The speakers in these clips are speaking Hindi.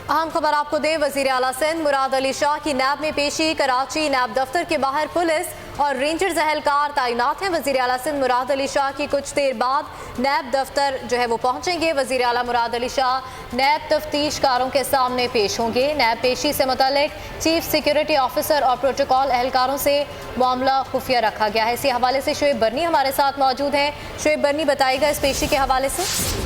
अहम खबर आपको दें, वजीर आला सिंध मुराद अली शाह की नैब में पेशी। कराची नैब दफ्तर के बाहर पुलिस और रेंजर्स एहलकार तैनात हैं। वजीर आला सिंध मुराद अली शाह की कुछ देर बाद नैब दफ्तर जो है वो पहुंचेंगे। वजीर आला मुराद अली शाह नैब तफ्तीशकारों के सामने पेश होंगे। नैब पेशी से मुतालिक चीफ सिक्योरिटी ऑफिसर और प्रोटोकॉल एहलकारों से मामला खुफिया रखा गया है। इसी हवाले से शोएब बर्नी हमारे साथ मौजूद हैं। शोएब बर्नी, बताइएगा इस पेशी के हवाले से।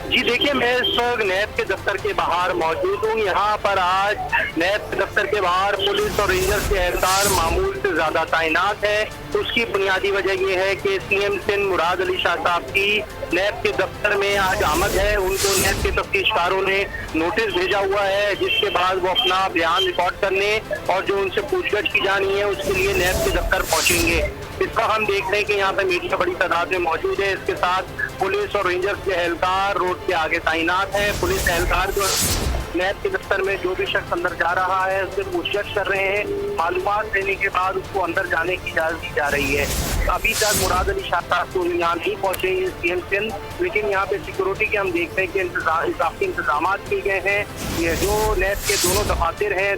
जी देखिए, मैं इस वक्त नैब के दफ्तर के बाहर मौजूद हूँ। यहाँ पर आज नैब के दफ्तर के बाहर पुलिस और रेंजर्स के एहलकार मामूल से ज्यादा तैनात है। उसकी बुनियादी वजह यह है कि सीएम सिंध मुराद अली शाह साहब की नैब के दफ्तर में आज आमद है। उनको नैब के तफ्तीशकारों ने नोटिस भेजा हुआ है, जिसके बाद वो अपना बयान रिकॉर्ड करने और जो उनसे पूछगछ की जानी है उसके लिए नैब के दफ्तर पहुंचेंगे। इसका हम देख रहे हैं कि यहाँ पे मीडिया बड़ी तादाद में मौजूद है। इसके साथ पुलिस और रेंजर्स के एहलकार रोड के आगे तैनात है। पुलिस एहलकार जो नैब के दफ्तर में जो भी शख्स अंदर जा रहा है उससे पूछताछ कर रहे हैं। मालूमात देने के बाद उसको अंदर जाने की इजाजत दी जा रही है। अभी तक मुराद अली शाह साहब तो यहाँ नहीं पहुंचे सीएम सिंध, लेकिन यहाँ पे सिक्योरिटी के हम देख रहे हैं कि काफी इंतजाम किए गए हैं। ये जो नैब के दोनों दफातर हैं,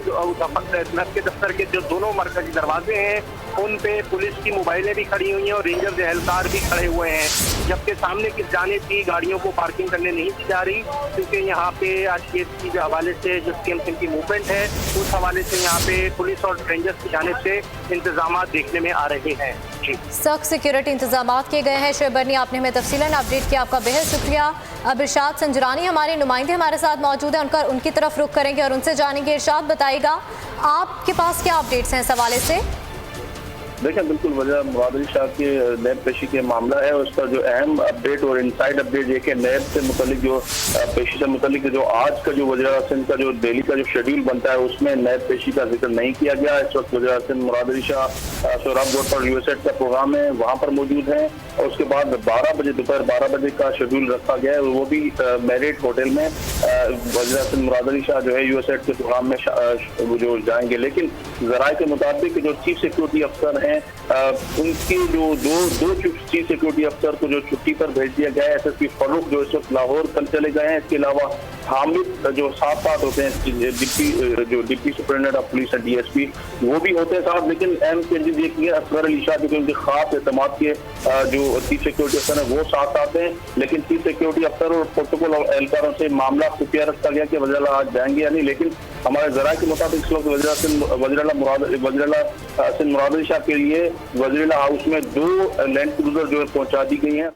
नैब के दफ्तर के जो दोनों मरकजी दरवाजे हैं उन पे पुलिस की मोबाइलें भी खड़ी हुई हैं और रेंजर्स एहलकार भी खड़े हुए हैं। जबकि सामने की जानिब भी गाड़ियों को पार्किंग करने नहीं दी जा रही, क्योंकि यहाँ पे आज केस के हवाले से जो सीएम सिंध की मूवमेंट है उस हवाले से यहाँ पे पुलिस और रेंजर्स की जानिब से इंतजाम देखने में आ रहे हैं। जी, सख्त सिक्योरिटी इंतजाम किए गए हैं। शोएब बर्नी, आपने हमें तफसीलन अपडेट किया, आपका बेहद शुक्रिया। अब इरशाद संजरानी हमारे नुमाइंदे हमारे साथ मौजूद हैं, उनकी तरफ रुख करेंगे और उनसे जानेंगे। इरशाद, बताइएगा आपके पास क्या अपडेट्स हैं इस हवाले से? देखिए, बिल्कुल वजह मुराद अली शाह के नैब पेशी के मामला है। उसका जो अहम अपडेट और इनसाइड अपडेट ये कि नैब से मुतालिक जो पेशी से मुतालिक जो आज का जो वज़ीर आला सिंध का जो डेली का जो शेड्यूल बनता है उसमें नैब पेशी का जिक्र नहीं किया गया। इस वक्त वज़ीर आला सिंध मुराद अली शाह सोहराब रोड पर यूएसएड का प्रोग्राम है, वहाँ पर मौजूद है। और उसके बाद 12 बजे दोपहर 12 बजे का शेड्यूल रखा गया है, वो भी मैरिट होटल में वज़ीर आला सिंध मुराद अली शाह जो है यूएसएड के प्रोग्राम में जो जाएंगे। लेकिन ज़राए के मुताबिक जो चीफ सिक्योरिटी अफसर हैं उनकी जो दो चीफ सिक्योरिटी अफसर को जो छुट्टी पर भेज दिया गया है। एसएसपी फारूक जो इस वक्त लाहौर कल चले गए हैं। इसके अलावा हामिद जो साथ होते हैं deputy superintendent of police and DSP, वो भी होते हैं साथ। लेकिन अहम चेंजेस ये किए, असगर अली शाह जो उनके खास एतमाद के जो चीफ सिक्योरिटी अफसर है वो साथ आते हैं। लेकिन चीफ सिक्योरिटी अफसर और प्रोटोकॉल एहलकारों से मामला खुफिया रखा गया कि वज़ीर आला आज जाएंगे या नहीं। लेकिन हमारे ज़राए के मुताबिक इस वक्त वज़ीर आला सिंध मुराद अली शाह के लिए वज़ीर आला हाउस में 2 लैंड क्रूजर जो है पहुंचा दी गई हैं।